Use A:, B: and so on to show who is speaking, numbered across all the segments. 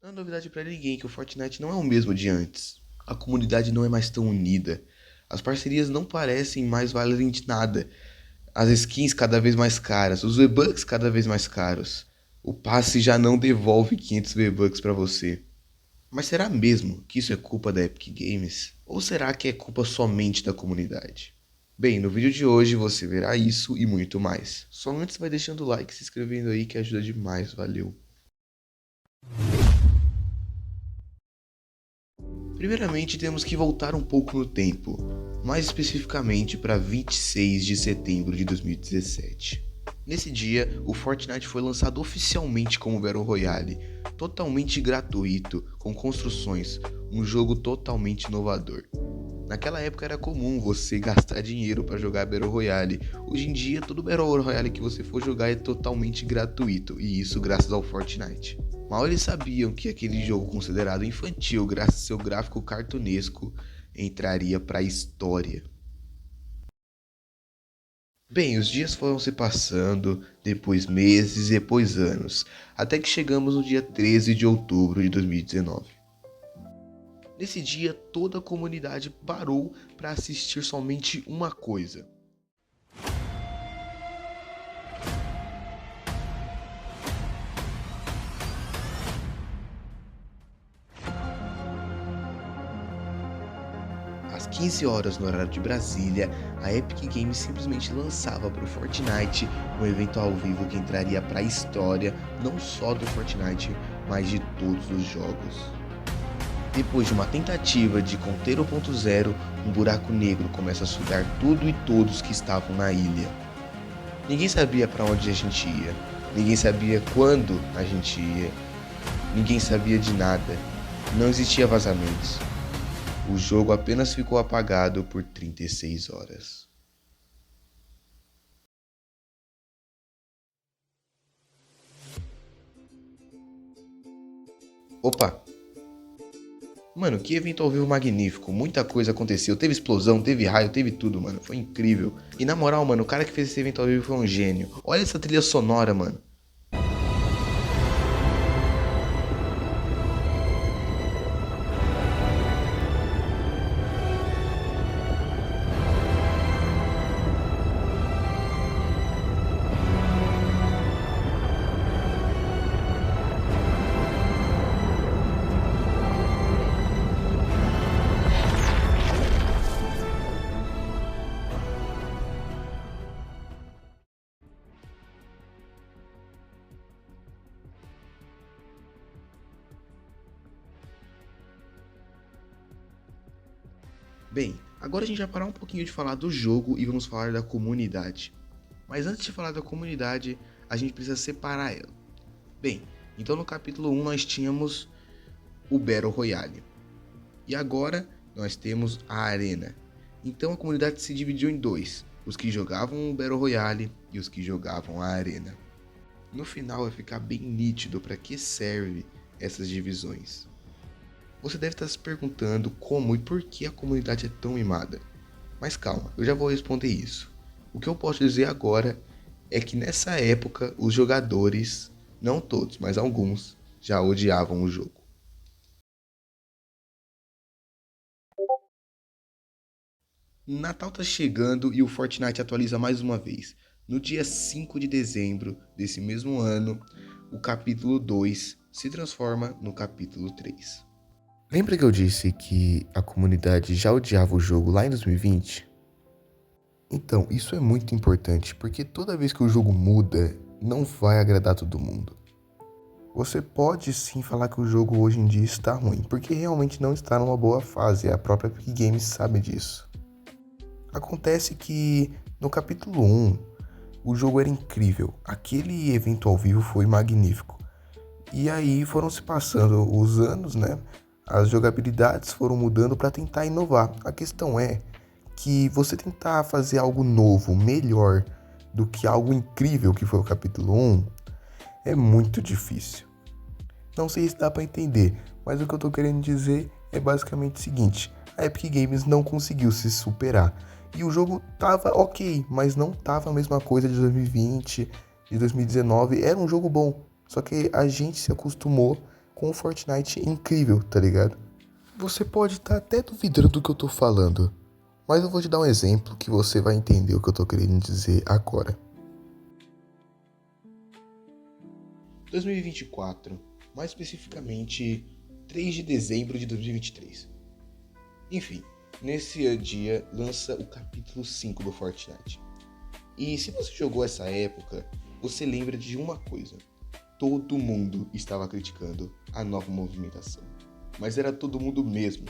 A: Não é novidade pra ninguém que o Fortnite não é o mesmo de antes. A comunidade não é mais tão unida. As parcerias não parecem mais valerem de nada. As skins cada vez mais caras, os V-Bucks cada vez mais caros. O passe já não devolve 500 V-Bucks pra você. Mas será mesmo que isso é culpa da Epic Games? Ou será que é culpa somente da comunidade? Bem, no vídeo de hoje você verá isso e muito mais. Só antes vai deixando o like e se inscrevendo aí que ajuda demais, valeu. Primeiramente temos que voltar um pouco no tempo, mais especificamente para 26 de setembro de 2017. Nesse dia, o Fortnite foi lançado oficialmente como Battle Royale, totalmente gratuito, com construções, um jogo totalmente inovador. Naquela época era comum você gastar dinheiro para jogar Battle Royale. Hoje em dia, todo Battle Royale que você for jogar é totalmente gratuito, e isso graças ao Fortnite. Mal eles sabiam que aquele jogo considerado infantil, graças ao seu gráfico cartunesco, entraria para a história. Bem, os dias foram se passando, depois meses e depois anos, até que chegamos no dia 13 de outubro de 2019. Nesse dia, toda a comunidade parou para assistir somente uma coisa. Às 15 horas no horário de Brasília, a Epic Games simplesmente lançava para o Fortnite um evento ao vivo que entraria para a história não só do Fortnite, mas de todos os jogos. Depois de uma tentativa de conter o ponto zero, um buraco negro começa a sugar tudo e todos que estavam na ilha. Ninguém sabia para onde a gente ia, ninguém sabia quando a gente ia, ninguém sabia de nada, não existia vazamentos. O jogo apenas ficou apagado por 36 horas. Opa! Mano, que evento ao vivo magnífico, muita coisa aconteceu, teve explosão, teve raio, teve tudo, mano, foi incrível. E na moral, mano, o cara que fez esse evento ao vivo foi um gênio. Olha essa trilha sonora, mano. Bem, agora a gente vai parar um pouquinho de falar do jogo e vamos falar da comunidade. Mas antes de falar da comunidade, a gente precisa separar ela. Bem, então no capítulo 1 nós tínhamos o Battle Royale. E agora nós temos a Arena. Então a comunidade se dividiu em dois, os que jogavam o Battle Royale e os que jogavam a Arena. No final vai ficar bem nítido para que serve essas divisões. Você deve estar se perguntando como e por que a comunidade é tão mimada. Mas calma, eu já vou responder isso. O que eu posso dizer agora é que nessa época os jogadores, não todos, mas alguns, já odiavam o jogo. Natal tá chegando e o Fortnite atualiza mais uma vez. No dia 5 de dezembro desse mesmo ano, o capítulo 2 se transforma no capítulo 3. Lembra que eu disse que a comunidade já odiava o jogo lá em 2020? Então, isso é muito importante, porque toda vez que o jogo muda, não vai agradar todo mundo. Você pode sim falar que o jogo hoje em dia está ruim, porque realmente não está numa boa fase, a própria Epic Games sabe disso. Acontece que no capítulo 1, o jogo era incrível, aquele evento ao vivo foi magnífico. E aí foram se passando os anos, né? As jogabilidades foram mudando para tentar inovar. A questão é que você tentar fazer algo novo, melhor do que algo incrível que foi o capítulo 1, é muito difícil. Não sei se dá para entender, mas o que eu tô querendo dizer é basicamente o seguinte: a Epic Games não conseguiu se superar. E o jogo tava ok, mas não tava a mesma coisa de 2020, de 2019. Era um jogo bom, só que a gente se acostumou com o Fortnite incrível, tá ligado? Você pode estar até duvidando do que eu tô falando, mas eu vou te dar um exemplo que você vai entender o que eu tô querendo dizer agora. 2024, mais especificamente 3 de dezembro de 2023. Enfim, nesse dia lança o capítulo 5 do Fortnite. E se você jogou essa época, você lembra de uma coisa. Todo mundo estava criticando a nova movimentação. Mas era todo mundo mesmo.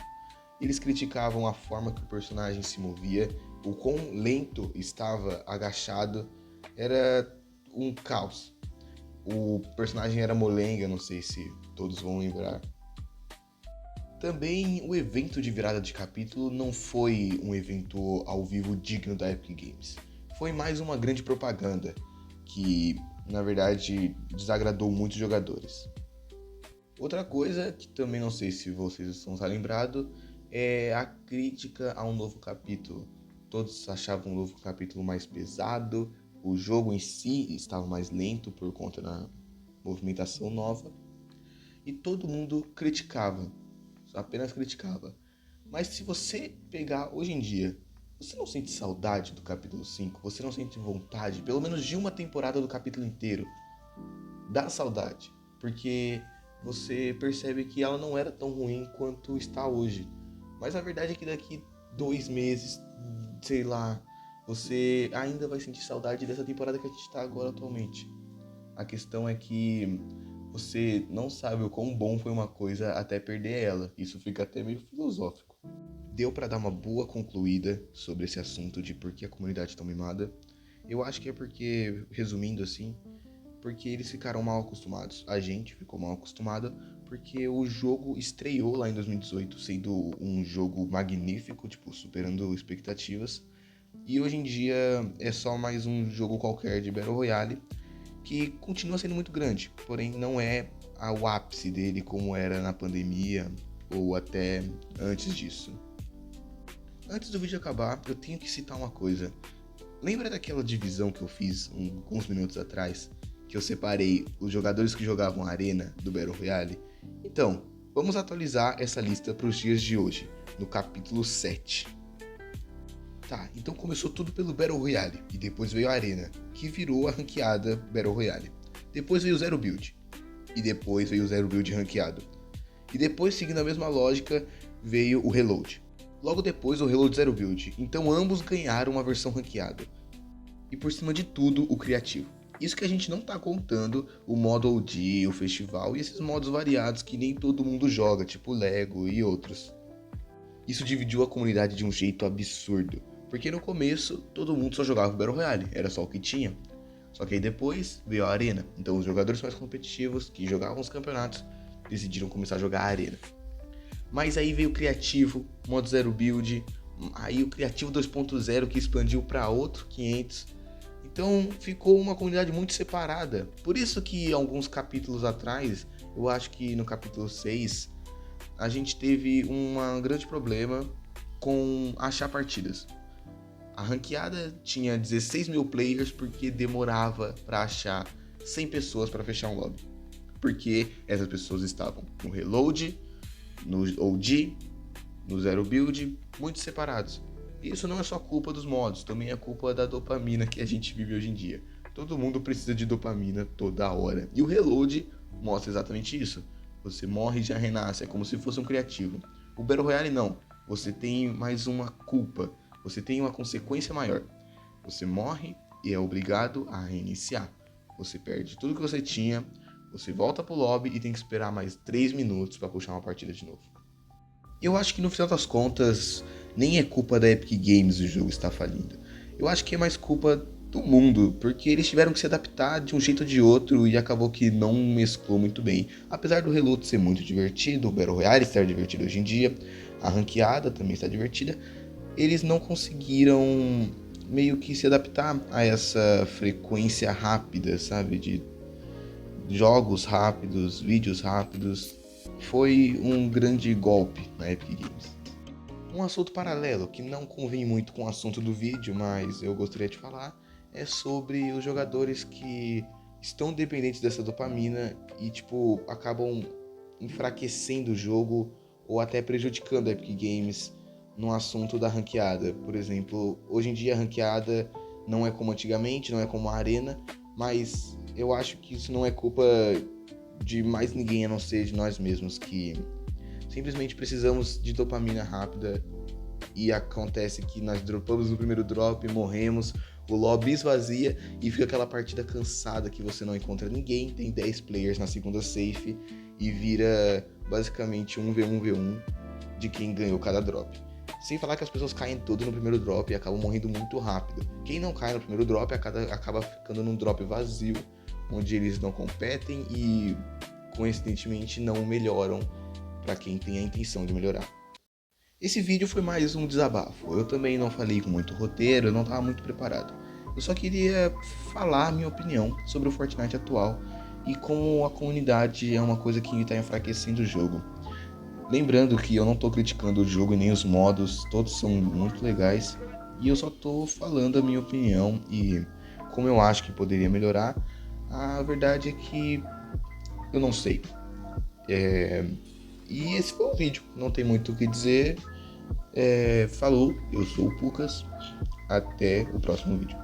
A: Eles criticavam a forma que o personagem se movia, o quão lento estava agachado. Era um caos. O personagem era molenga, não sei se todos vão lembrar. Também o evento de virada de capítulo não foi um evento ao vivo digno da Epic Games. Foi mais uma grande propaganda que, na verdade, desagradou muitos jogadores. Outra coisa que também não sei se vocês estão lembrados é a crítica a um novo capítulo. Todos achavam um novo capítulo mais pesado, o jogo em si estava mais lento por conta da movimentação nova e todo mundo criticava, apenas criticava. Mas se você pegar hoje em dia, você não sente saudade do capítulo 5? Você não sente vontade, pelo menos de uma temporada do capítulo inteiro? Dá saudade, porque você percebe que ela não era tão ruim quanto está hoje. Mas a verdade é que daqui 2 meses, sei lá, você ainda vai sentir saudade dessa temporada que a gente está agora atualmente. A questão é que você não sabe o quão bom foi uma coisa até perder ela. Isso fica até meio filosófico. Deu pra dar uma boa concluída sobre esse assunto de por que a comunidade é tão mimada. Eu acho que é porque, resumindo assim, porque eles ficaram mal acostumados. A gente ficou mal acostumada porque o jogo estreou lá em 2018 sendo um jogo magnífico, tipo, superando expectativas. E hoje em dia é só mais um jogo qualquer de Battle Royale que continua sendo muito grande, porém não é o ápice dele como era na pandemia ou até antes disso. Antes do vídeo acabar, eu tenho que citar uma coisa. Lembra daquela divisão que eu fiz alguns minutos atrás? Que eu separei os jogadores que jogavam Arena do Battle Royale? Então, vamos atualizar essa lista para os dias de hoje, no capítulo 7. Tá, então começou tudo pelo Battle Royale, e depois veio a Arena, que virou a ranqueada Battle Royale. Depois veio o Zero Build, e depois veio o Zero Build ranqueado. E depois, seguindo a mesma lógica, veio o Reload. Logo depois, o Reload Zero Build, então ambos ganharam uma versão ranqueada. E por cima de tudo, o criativo. Isso que a gente não tá contando o modo OG, o festival e esses modos variados que nem todo mundo joga, tipo Lego e outros. Isso dividiu a comunidade de um jeito absurdo. Porque no começo, todo mundo só jogava Battle Royale, era só o que tinha. Só que aí depois veio a Arena. Então os jogadores mais competitivos, que jogavam os campeonatos, decidiram começar a jogar a Arena. Mas aí veio o Criativo, modo Zero Build, aí o Criativo 2.0 que expandiu para outro 500. Então ficou uma comunidade muito separada. Por isso que alguns capítulos atrás, eu acho que no capítulo 6, a gente teve um grande problema com achar partidas. A ranqueada tinha 16 mil players porque demorava para achar 100 pessoas para fechar um lobby. Porque essas pessoas estavam no Reload, no OG, no Zero Build, muito separados. E isso não é só culpa dos mods, também é culpa da dopamina que a gente vive hoje em dia. Todo mundo precisa de dopamina toda hora. E o Reload mostra exatamente isso. Você morre e já renasce, é como se fosse um criativo. O Battle Royale não. Você tem mais uma culpa. Você tem uma consequência maior. Você morre e é obrigado a reiniciar. Você perde tudo que você tinha, você volta pro lobby e tem que esperar mais 3 minutos para puxar uma partida de novo. Eu acho que no final das contas, nem é culpa da Epic Games o jogo estar falindo. Eu acho que é mais culpa do mundo, porque eles tiveram que se adaptar de um jeito ou de outro e acabou que não mesclou muito bem. Apesar do Reload ser muito divertido, o Battle Royale estar divertido hoje em dia, a ranqueada também está divertida, eles não conseguiram meio que se adaptar a essa frequência rápida, sabe? De jogos rápidos, vídeos rápidos. Foi um grande golpe na Epic Games. Um assunto paralelo que não convém muito com o assunto do vídeo, mas eu gostaria de falar, é sobre os jogadores que estão dependentes dessa dopamina e, tipo, acabam enfraquecendo o jogo ou até prejudicando a Epic Games no assunto da ranqueada. Por exemplo, hoje em dia a ranqueada não é como antigamente, não é como a Arena, mas eu acho que isso não é culpa de mais ninguém a não ser de nós mesmos, que simplesmente precisamos de dopamina rápida e acontece que nós dropamos no primeiro drop, morremos, o lobby esvazia e fica aquela partida cansada que você não encontra ninguém, tem 10 players na segunda safe e vira basicamente um v1v1 de quem ganhou cada drop. Sem falar que as pessoas caem todas no primeiro drop e acabam morrendo muito rápido. Quem não cai no primeiro drop acaba ficando num drop vazio, onde eles não competem e coincidentemente não melhoram para quem tem a intenção de melhorar. Esse vídeo foi mais um desabafo. Eu também não falei com muito roteiro, eu não estava muito preparado. Eu só queria falar a minha opinião sobre o Fortnite atual e como a comunidade é uma coisa que está enfraquecendo o jogo. Lembrando que eu não estou criticando o jogo e nem os modos, todos são muito legais e eu só estou falando a minha opinião e como eu acho que poderia melhorar. A verdade é que eu não sei. E esse foi o vídeo, não tem muito o que dizer. Falou, eu sou o Pucas, até o próximo vídeo.